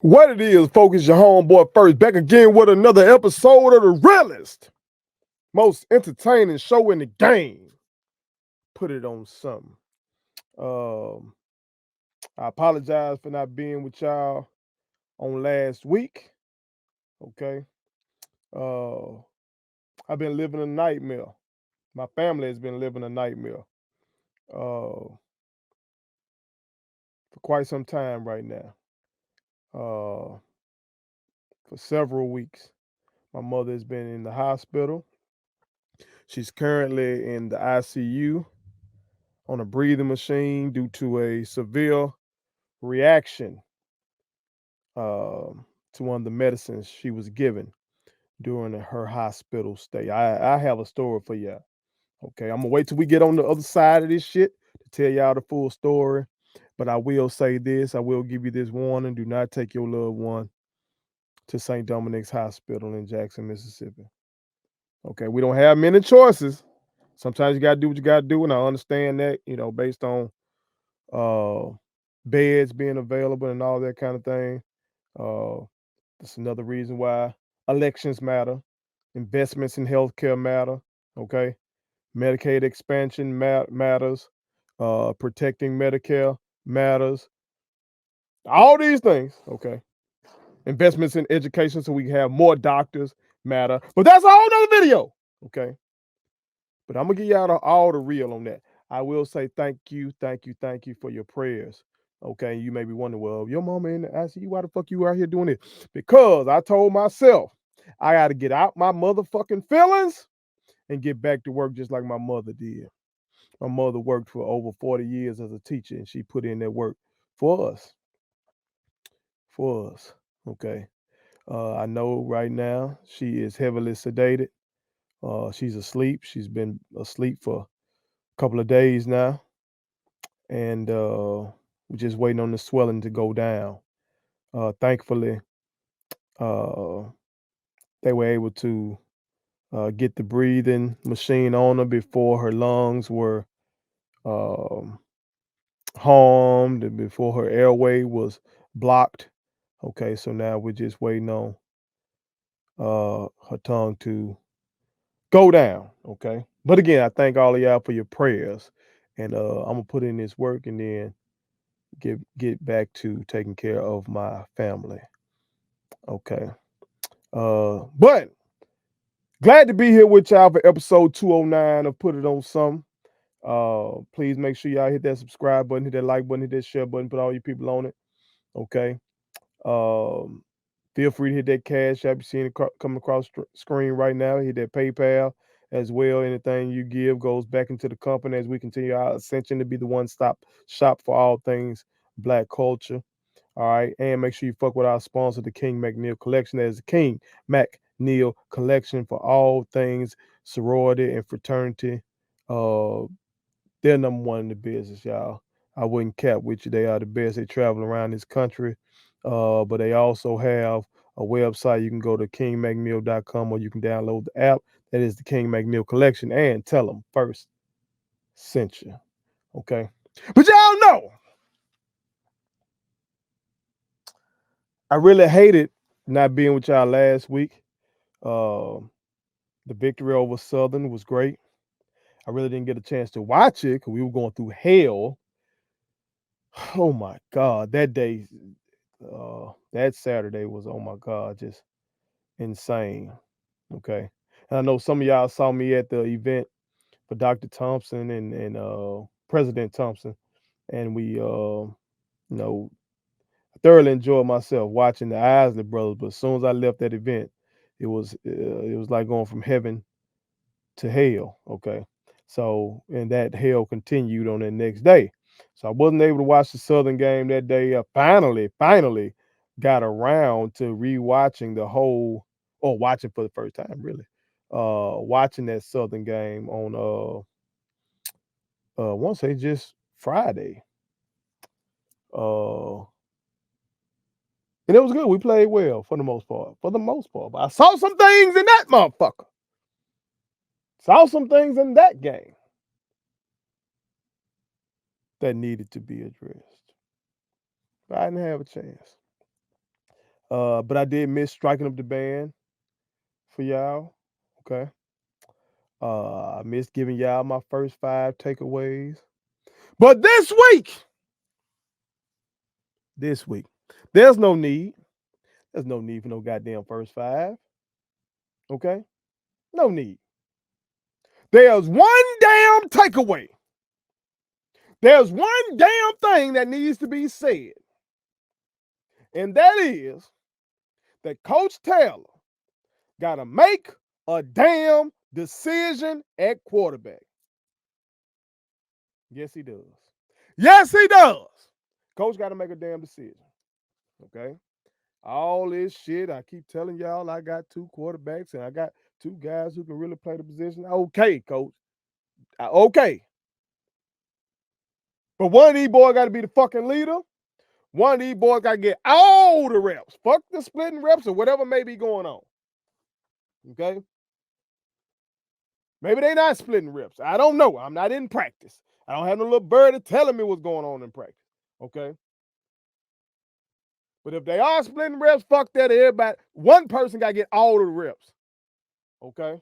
What it is, folks, your homeboy First back again with another episode of the realest, most entertaining show in the game. Put it on something. Um, I apologize for not being with y'all on last week. Okay. Uh, I've been living a nightmare. My family has been living a nightmare for quite some time right now. Uh, for several weeks. My mother has been in the hospital. She's currently in the ICU on a breathing machine due to a severe reaction to one of the medicines she was given during her hospital stay. I have a story for you. Okay, I'm gonna wait till we get on the other side of this shit to tell y'all the full story. But I will say this: I will give you this warning: do not take your loved one to St. Dominic's Hospital in Jackson, Mississippi. Okay, we don't have many choices. Sometimes you gotta do what you gotta do, and I understand that, based on uh, beds being available and all that kind of thing. Uh, that's another reason why elections matter, investments in healthcare matter. Okay, Medicaid expansion matters, protecting Medicare matters. All these things. Okay, investments in education so we can have more doctors matter. But that's a whole nother video. Okay, but I'm gonna give y'all all the real on that. I will say thank you, thank you, thank you for your prayers. Okay, you may be wondering, well, your mama in the ICU, why the fuck you out here doing this? Because I told myself I got to get out my motherfucking feelings and get back to work just like my mother did. My mother worked for over 40 years as a teacher, and she put in that work for us. For us. Okay. I know right now she is heavily sedated. She's asleep. She's been asleep for a couple of days now, and we're just waiting on the swelling to go down. Thankfully, uh, they were able to get the breathing machine on her before her lungs were um, harmed and before her airway was blocked. Okay, so now we're just waiting on her tongue to go down. Okay, but again, I thank all of y'all for your prayers, and I'm gonna put in this work and then get back to taking care of my family. Okay. But glad to be here with y'all for episode 209 of Put It On Some. Please make sure y'all hit that subscribe button, hit that like button, hit that share button, put all you people on it. Okay. Um, Feel free to hit that cash app. You seeing it coming across screen right now. Hit that PayPal as well. Anything you give goes back into the company as we continue our ascension to be the one-stop shop for all things Black culture. All right. And make sure you fuck with our sponsor, the King McNeil Collection. That is the King McNeil Collection for all things sorority and fraternity. Uh, they're number one in the business, y'all. I wouldn't cap with you. They are the best. They travel around this country. But they also have a website. You can go to kingmcneil.com or you can download the app. That is the King McNeil Collection. And tell them first sent you. Okay. But y'all know I really hated not being with y'all last week. Uh, the victory over Southern was great. I really didn't get a chance to watch it because we were going through hell. Oh my God, that day, that Saturday was, oh my God, just insane. Okay, and I know some of y'all saw me at the event for Dr. Thompson and President Thompson, and we, know, thoroughly enjoyed myself watching the Isley brothers. But as soon as I left that event, it was like going from heaven to hell. Okay. So, and that hell continued on that next day. So I wasn't able to watch the Southern game that day. I finally got around to rewatching the whole, or watching for the first time, really. Watching that Southern game on, I want to say just Friday. Uh, and it was good. We played well for the most part. For the most part. But I saw some things in that motherfucker. Saw some things in that game that needed to be addressed. But I didn't have a chance. But I did miss striking up the band for y'all. Okay. I missed giving y'all my first 5 takeaways. But this week, there's no need. There's no need for no goddamn first 5. Okay? No need. There's one damn takeaway. There's one damn thing that needs to be said. And that is that Coach Taylor got to make a damn decision at quarterback. Yes, he does. Yes, he does. Coach got to make a damn decision. Okay? All this shit, I keep telling y'all I got 2 quarterbacks and I got 2 guys who can really play the position. Okay, Coach. Okay. But one of these boys got to be the fucking leader. One of these boys got to get all the reps. Fuck the splitting reps or whatever may be going on. Okay? Maybe they not splitting reps. I don't know. I'm not in practice. I don't have no little birdie telling me what's going on in practice. Okay? But if they are splitting reps, fuck that. Everybody, one person got to get all the reps. Okay?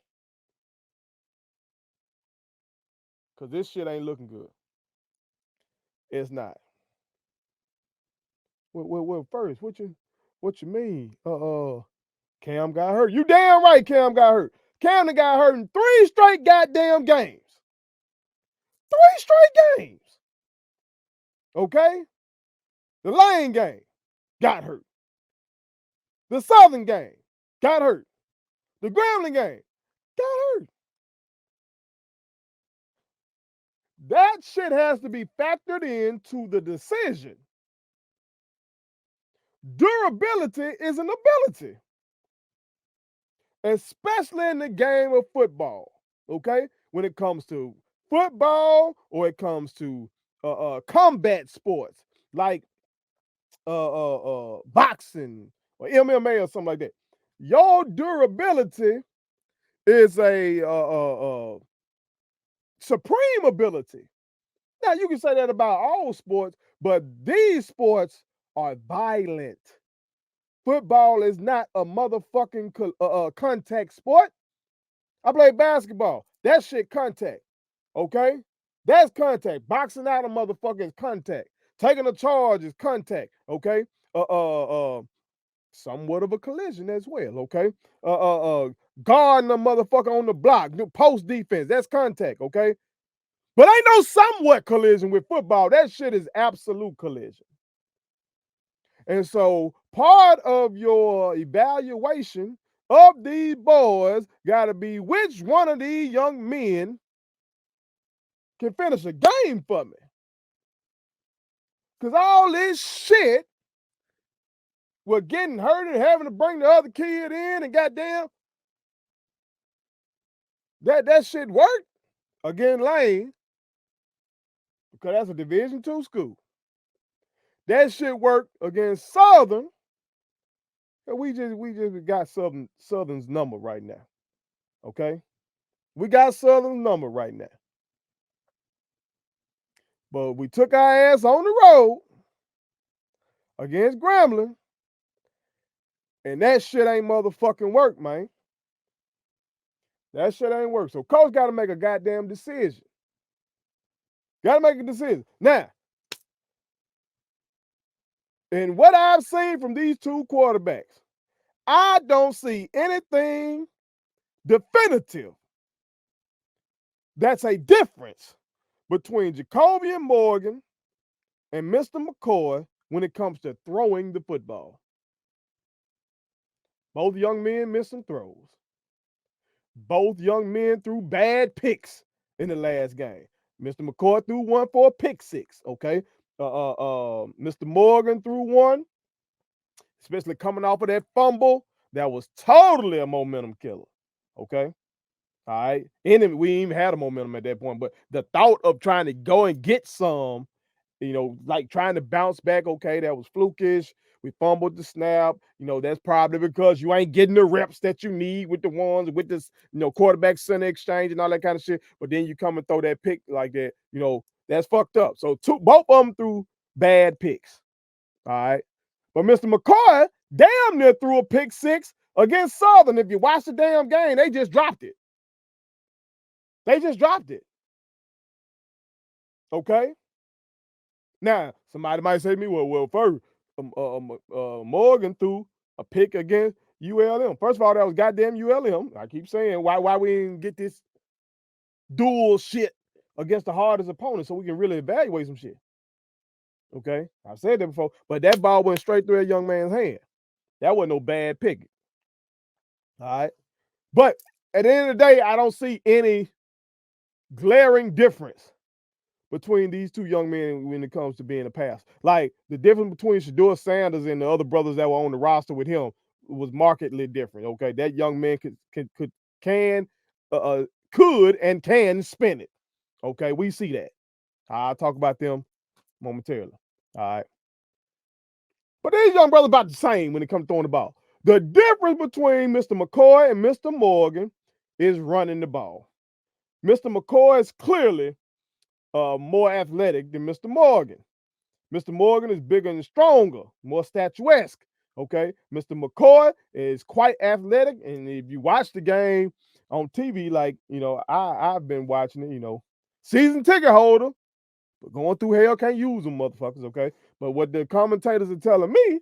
Because this shit ain't looking good. It's not. Well, first, what you mean? Cam got hurt. You damn right Cam got hurt. Cam got hurt in 3 straight goddamn games. 3 straight games. Okay? The Lane game got hurt. The Southern game got hurt. The Grambling game got hurt. That shit has to be factored into the decision. Durability is an ability, especially in the game of football. Okay? When it comes to football or it comes to combat sports like boxing or MMA or something like that. Your durability is a supreme ability. Now you can say that about all sports, but these sports are violent. Football is not a motherfucking contact sport. I play basketball. That shit contact. Okay? That's contact. Boxing out a motherfucker is contact. Taking a charge is contact. Okay? Somewhat of a collision as well. Okay? Guarding a motherfucker on the block, post defense. That's contact. Okay? But ain't no somewhat collision with football. That shit is absolute collision. And so part of your evaluation of these boys got to be which one of these young men can finish a game for me. Because all this shit with getting hurt and having to bring the other kid in and goddamn, that shit worked against Lane because that's a Division II school. That shit worked against Southern. And we just got Southern's number right now. Okay? We got Southern's number right now. But we took our ass on the road against Grambling, and that shit ain't motherfucking work, man. That shit ain't work. So coach got to make a goddamn decision. Got to make a decision. Now, in what I've seen from these 2 quarterbacks, I don't see anything definitive that's a difference between Jacobian Morgan and Mr. McCoy when it comes to throwing the football. Both young men missed some throws. Both young men threw bad picks in the last game. Mr. McCoy threw one for a pick 6, okay? Mr. Morgan threw one, especially coming off of that fumble. That was totally a momentum killer, okay? All right? And we even had a momentum at that point, but the thought of trying to go and get some, like trying to bounce back, okay, that was flukish. We fumbled the snap. That's probably because you ain't getting the reps that you need with the ones, with this, quarterback center exchange and all that kind of shit. But then you come and throw that pick like that, that's fucked up. So both of them threw bad picks. All right. But Mr. McCoy damn near threw a pick six against Southern. If you watch the damn game, they just dropped it. They just dropped it. Okay? Now, somebody might say to me, well, first, Morgan threw a pick against ULM. First of all, that was goddamn ULM. I keep saying, why we didn't get this dual shit against the hardest opponent so we can really evaluate some shit. Okay? I've said that before, but that ball went straight through that young man's hand. That wasn't no bad pick. All right? But at the end of the day, I don't see any glaring difference between these two young men when it comes to being a pass. Like the difference between Shedeur Sanders and the other brothers that were on the roster with him was markedly different. Okay, that young man could and can spin it. Okay, we see that. I'll talk about them momentarily. All right, but these young brothers about the same when it comes to throwing the ball. The difference between Mr. McCoy and Mr. Morgan is running the ball. Mr. McCoy is clearly more athletic than Mr. Morgan. Mr. Morgan is bigger and stronger, more statuesque. Okay, Mr. McCoy is quite athletic, and if you watch the game on TV, like I've been watching it, season ticket holder, but going through hell can't use them motherfuckers. Okay, but what the commentators are telling me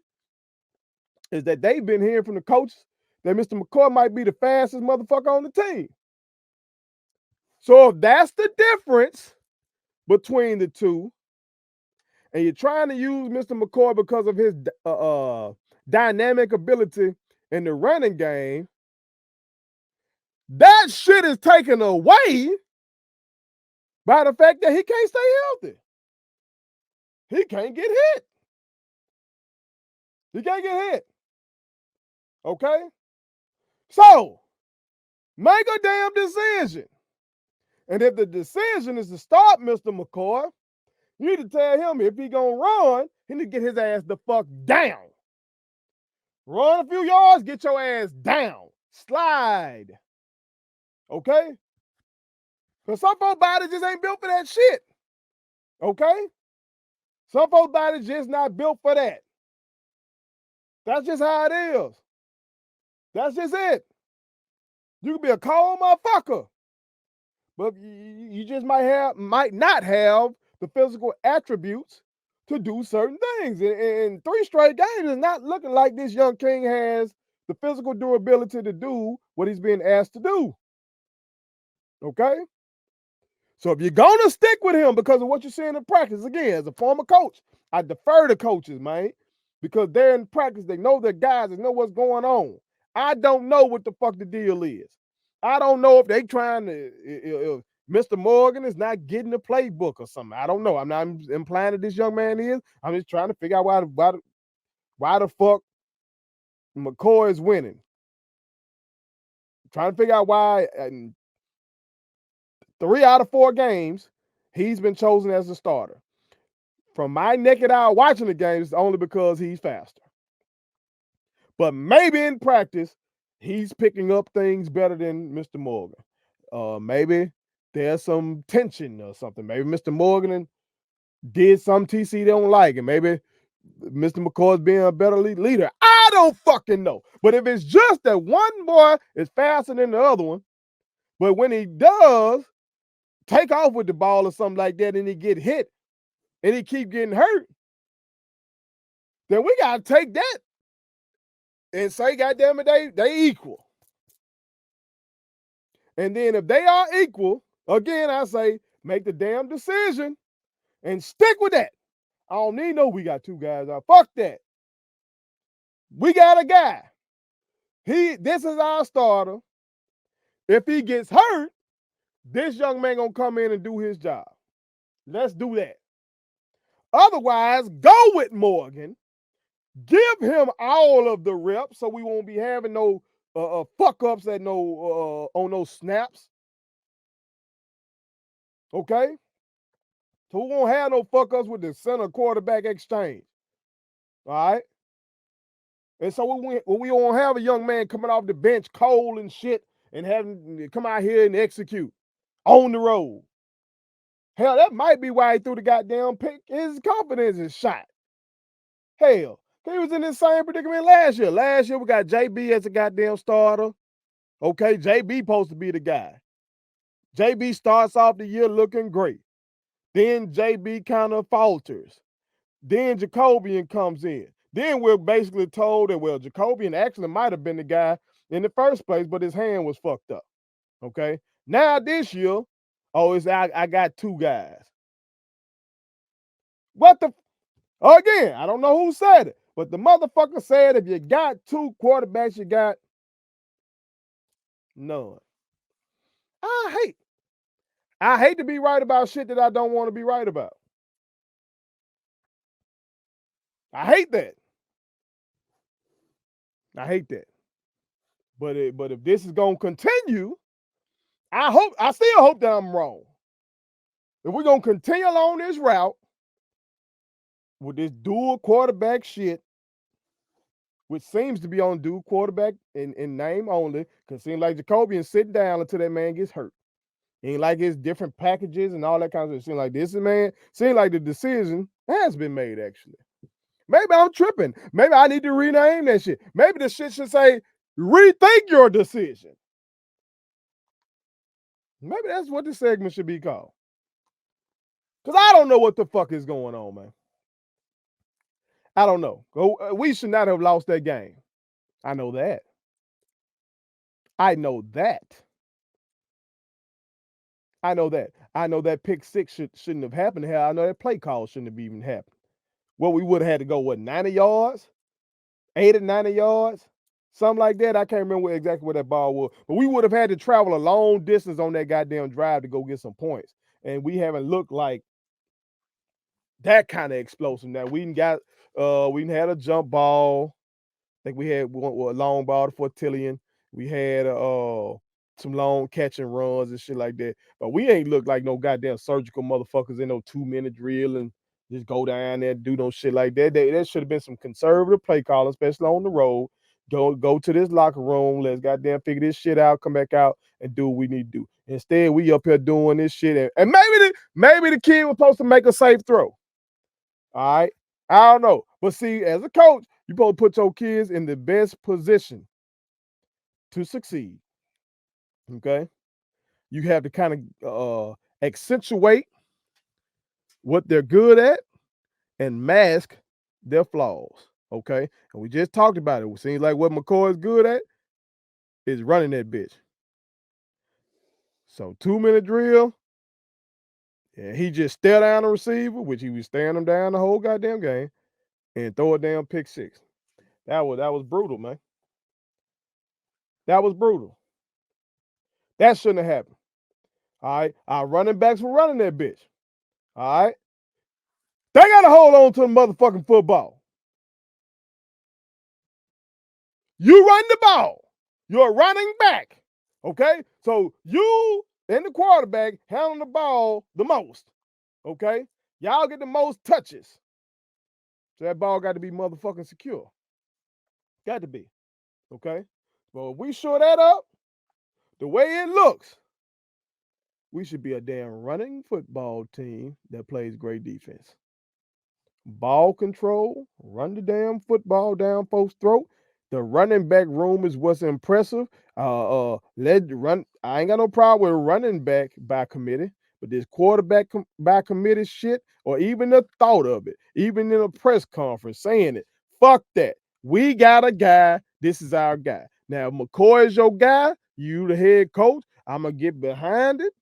is that they've been hearing from the coaches that Mr. McCoy might be the fastest motherfucker on the team. So if that's the difference between the two, and you're trying to use Mr. McCoy because of his dynamic ability in the running game, that shit is taken away by the fact that he can't stay healthy. He can't get hit. He can't get hit. Okay? So, make a damn decision. And if the decision is to start Mr. McCoy, you need to tell him if he gonna run, he need to get his ass the fuck down. Run a few yards, get your ass down. Slide. Okay? Because some folks' bodies just ain't built for that shit. Okay? Some folks' bodies just not built for that. That's just how it is. That's just it. You can be a cold motherfucker, but you just might not have the physical attributes to do certain things. And 3 straight games is not looking like this young king has the physical durability to do what he's being asked to do. Okay? So if you're gonna stick with him because of what you're seeing in practice, again, as a former coach, I defer to coaches, man, because they're in practice. They know their guys. They know what's going on. I don't know what the fuck the deal is. I don't know if they trying to, if Mr. Morgan is not getting the playbook or something. I don't know. I'm not implying that this young man is. I'm just trying to figure out why the fuck McCoy is winning. I'm trying to figure out why. 3 out of 4 games, he's been chosen as the starter. From my naked eye watching the games, it's only because he's faster. But maybe in practice, he's picking up things better than Mr. Morgan. Maybe there's some tension or something. Maybe Mr. Morgan did some TC they don't like, and maybe Mr. McCoy's being a better leader. I don't fucking know. But if it's just that one boy is faster than the other one, but when he does take off with the ball or something like that and he get hit and he keep getting hurt, then we got to take that and say, goddamn it, they equal. And then if they are equal, again, I say, make the damn decision and stick with that. I don't need we got 2 guys out. Fuck that. We got a guy. This is our starter. If he gets hurt, this young man gonna come in and do his job. Let's do that. Otherwise, go with Morgan. Give him all of the reps so we won't be having no fuck ups at on those snaps. Okay? So we won't have no fuck ups with the center quarterback exchange. All right? And so we won't have a young man coming off the bench cold and shit and having to come out here and execute on the road. Hell, that might be why he threw the goddamn pick. His confidence is shot. Hell, He was in the same predicament last year. Last year we got JB as a goddamn starter. Okay, JB supposed to be the guy. JB starts off the year looking great. Then JB kind of falters. Then Jacobian comes in. Then we're basically told that, well, Jacobian actually might have been the guy in the first place, but his hand was fucked up. Okay. Now this year, I got two guys. What the? Again, I don't know who said it, but the motherfucker said if you got two quarterbacks, you got none. I hate to be right about shit that I don't want to be right about. I hate that. I hate that. But if this is gonna continue, I still hope that I'm wrong. If we're gonna continue along this route with this dual quarterback shit, which seems to be on dual quarterback in name only, because it seems like Jacobian sitting down until that man gets hurt. Ain't like his different packages and all that kind of stuff. Seems like this man, seems like the decision has been made, actually. Maybe I'm tripping. Maybe I need to rename that shit. Maybe the shit should say, rethink your decision. Maybe that's what this segment should be called. Because I don't know what the fuck is going on, man. I don't know. We should not have lost that game. I know that. I know that. I know that. I know that pick six shouldn't have happened. Hell, I know that play call shouldn't have even happened. Well, we would have had to go, 90 yards? 80, 90 yards? Something like that. I can't remember exactly where that ball was. But we would have had to travel a long distance on that goddamn drive to go get some points. And we haven't looked like that kind of explosive. Now, we had a jump ball. I think we had a long ball to Fortillion. We had some long catch and runs and shit like that. But we ain't looked like no goddamn surgical motherfuckers in no 2-minute drill and just go down there and do no shit like that. There should have been some conservative play calling, especially on the road. Go to this locker room. Let's goddamn figure this shit out. Come back out and do what we need to do. Instead, we up here doing this shit. And maybe the kid was supposed to make a safe throw. All right. I don't know. But see, as a coach, you're supposed to put your kids in the best position to succeed. Okay. You have to kind of accentuate what they're good at and mask their flaws. Okay. And we just talked about it. It seems like what McCoy is good at is running that bitch. So 2-minute drill. And he just stare down the receiver, which he was staring him down the whole goddamn game, and throw a damn pick six. That was brutal, man. That was brutal. That shouldn't have happened. All right. Our running backs were running that bitch. All right. They got to hold on to the motherfucking football. You run the ball. You're running back. Okay. So you and the quarterback handling the ball the most. Okay. Y'all get the most touches. So that ball got to be motherfucking secure. Got to be. Okay. Well, if we shore that up the way it looks, we should be a damn running football team that plays great defense. Ball control, run the damn football down folks' throat. The running back room is what's impressive. Let run. I ain't got no problem with running back by committee, but this quarterback by committee shit, or even the thought of it, even in a press conference saying it, fuck that. We got a guy. This is our guy. Now, if McCoy is your guy, you the head coach. I'm gonna get behind it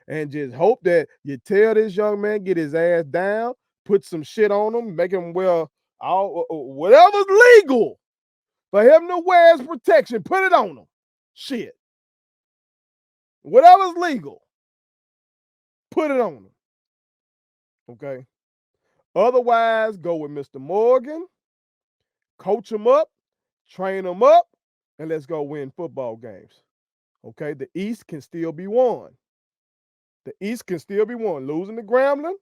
and just hope that you tell this young man get his ass down, put some shit on him, make him wear whatever's legal for him to wear as protection. Put it on him. Shit. Whatever's legal, put it on him. Okay. Otherwise, go with Mr. Morgan, coach him up, train him up, and let's go win football games. Okay. The East can still be won. The East can still be won. Losing to Grambling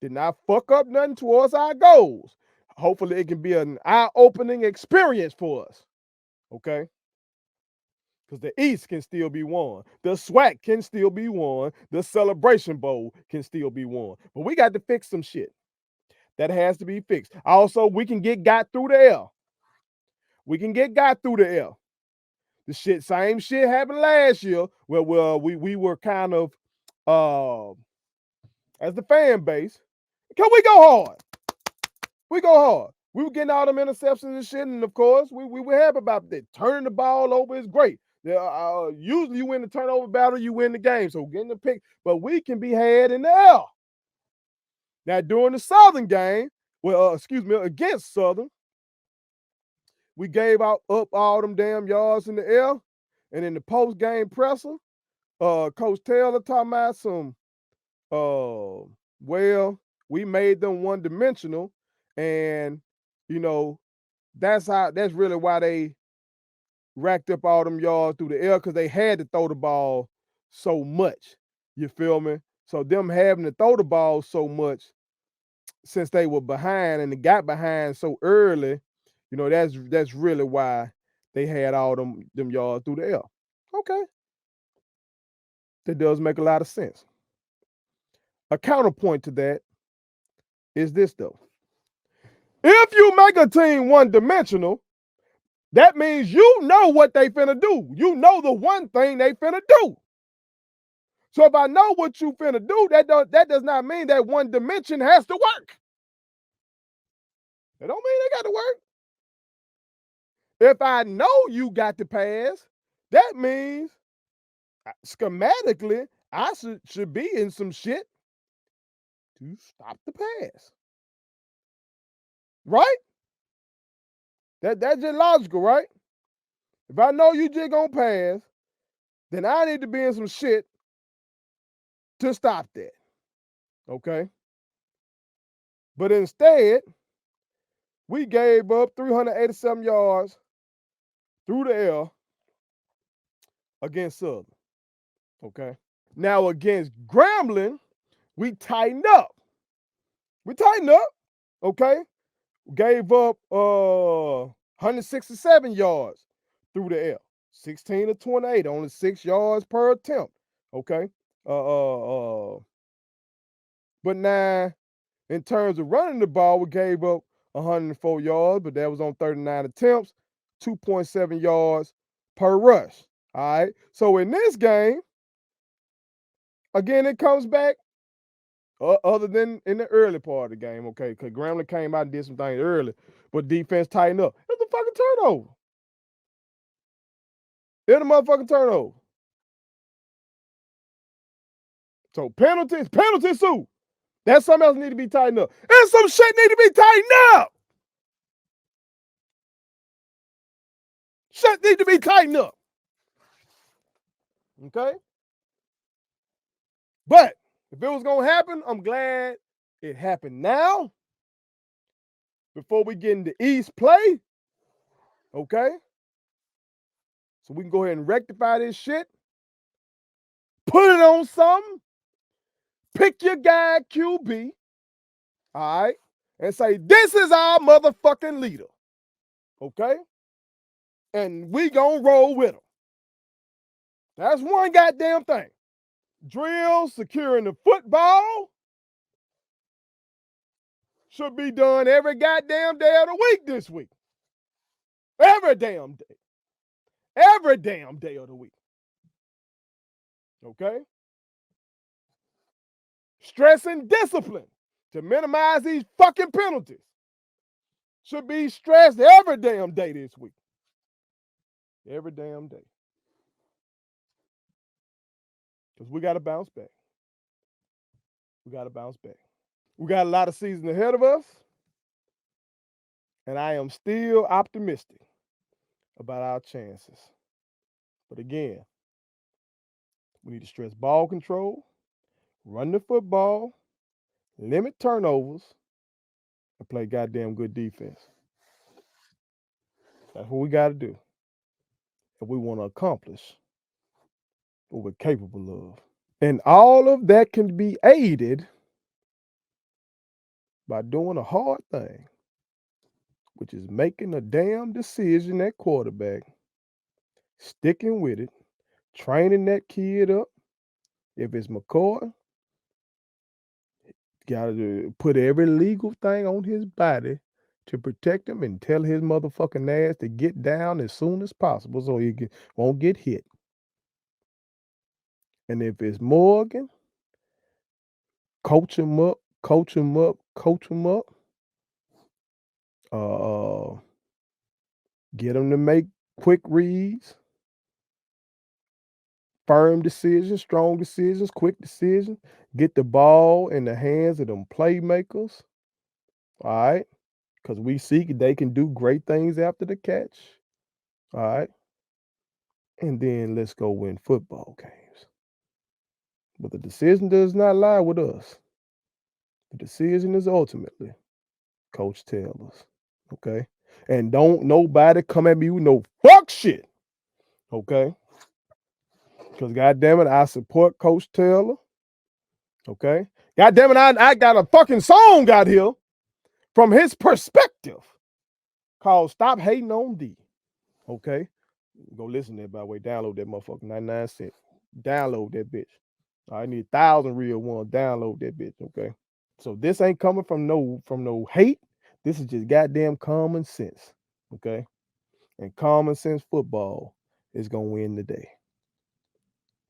did not fuck up nothing towards our goals. Hopefully, it can be an eye-opening experience for us. Okay? Because the East can still be won. The SWAC can still be won. The Celebration Bowl can still be won. But we got to fix some shit. That has to be fixed. Also, we can get got through the air. We can get got through the air. The same shit happened last year where we were kind of as the fan base. Can we go hard? We go hard. We were getting all them interceptions and shit, and of course, we were happy about that. Turning the ball over is great. Usually, you win the turnover battle, you win the game. So getting the pick, but we can be had in the air. Now during the Southern game, against Southern, we gave up all them damn yards in the air, and in the post game presser, Coach Taylor talking about some, well, we made them one dimensional, and that's really why they racked up all them yards through the air, because they had to throw the ball so much. You feel me? So them having to throw the ball so much since they were behind and they got behind so early, that's really why they had all them yards through the air. Okay. That does make a lot of sense. A counterpoint to that is this, though. If you make a team one-dimensional, that means you know what they finna do. You know the one thing they finna do. So if I know what you finna do, that does not mean that one dimension has to work. That don't mean they got to work. If I know you got to pass, that means schematically I should be in some shit to stop the pass. Right? That's just logical, right? If I know you just gonna pass, then I need to be in some shit to stop that. Okay? But instead, we gave up 387 yards through the air against Southern. Okay? Now against Grambling, we tightened up. Okay? Gave up 167 yards through the air. 16 to 28, only 6 yards per attempt. Okay. But now, in terms of running the ball, we gave up 104 yards, but that was on 39 attempts, 2.7 yards per rush. All right. So in this game, again, it comes back other than in the early part of the game, okay? Because Grambling came out and did some things early, but defense tightened up. It's a fucking turnover. It's a motherfucking turnover. So penalties, Sue. That's something else need to be tightened up. And some shit need to be tightened up. Shit need to be tightened up. Okay? But if it was going to happen, I'm glad it happened now before we get into East play. Okay? So we can go ahead and rectify this shit. Put it on something. Pick your guy QB. All right? And say, this is our motherfucking leader. Okay? And we gonna roll with him. That's one goddamn thing. Drills securing the football should be done every goddamn day of the week this week. Every damn day. Every damn day of the week. Okay? Stress and discipline to minimize these fucking penalties should be stressed every damn day this week. Every damn day. Because we got to bounce back. We got to bounce back. We got a lot of season ahead of us. And I am still optimistic about our chances. But again, we need to stress ball control, run the football, limit turnovers, and play goddamn good defense. That's what we got to do if we want to accomplish what we're capable of. And all of that can be aided by doing a hard thing, which is making a damn decision at quarterback, sticking with it, training that kid up. If it's McCoy, Gotta put every legal thing on his body to protect him and tell his motherfucking ass to get down as soon as possible so he won't get hit. And if it's Morgan, coach him up, coach him up, coach him up. Get him to make quick reads, firm decisions, strong decisions, quick decisions. Get the ball in the hands of them playmakers. All right. Because we see they can do great things after the catch. All right. And then let's go win football games. But the decision does not lie with us. The decision is ultimately Coach Taylor's. Okay. And don't nobody come at me with no fuck shit. Okay. Because goddamn it, I support Coach Taylor. Okay. Goddamn it, I got a fucking song out here from his perspective called Stop Hating on D. Okay. Go listen to it, by the way. Download that motherfucker, 99 cents. Download that bitch. I need 1,000 real ones. Download that bitch, okay? So this ain't coming from no hate. This is just goddamn common sense, okay? And common sense football is gonna win the day.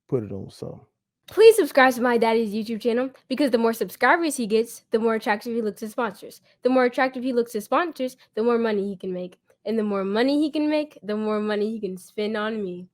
Put it on something. Please subscribe to my daddy's YouTube channel because the more subscribers he gets, the more attractive he looks to sponsors. The more attractive he looks to sponsors, the more money he can make. And the more money he can make, the more money he can spend on me.